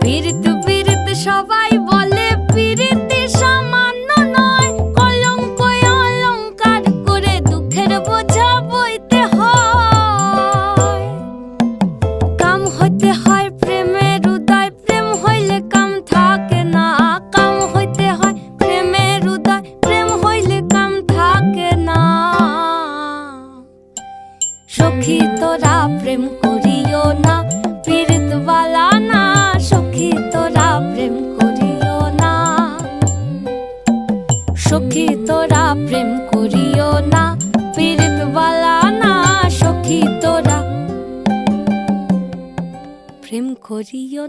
পীড়িত পীড়িত সবাই বলে পীড়িতি সামান্য নয়, কলঙ্ক অলঙ্কার করে দুঃখের বোঝা বইতে হয়। কাম হইতে হয় প্রেমের উদয়, প্রেম হইলে কাম থাকে না। কাম হইতে হয় প্রেমের উদয়, প্রেম হইলে কাম থাকে না। সখী তোরা প্রেম করিও না, পীড়িত বালা না। সখী তোরা প্রেম করিও না, সখী তোরা প্রেম করিও না, পীড়িত বালা না। সখী তোরা প্রেম করিও।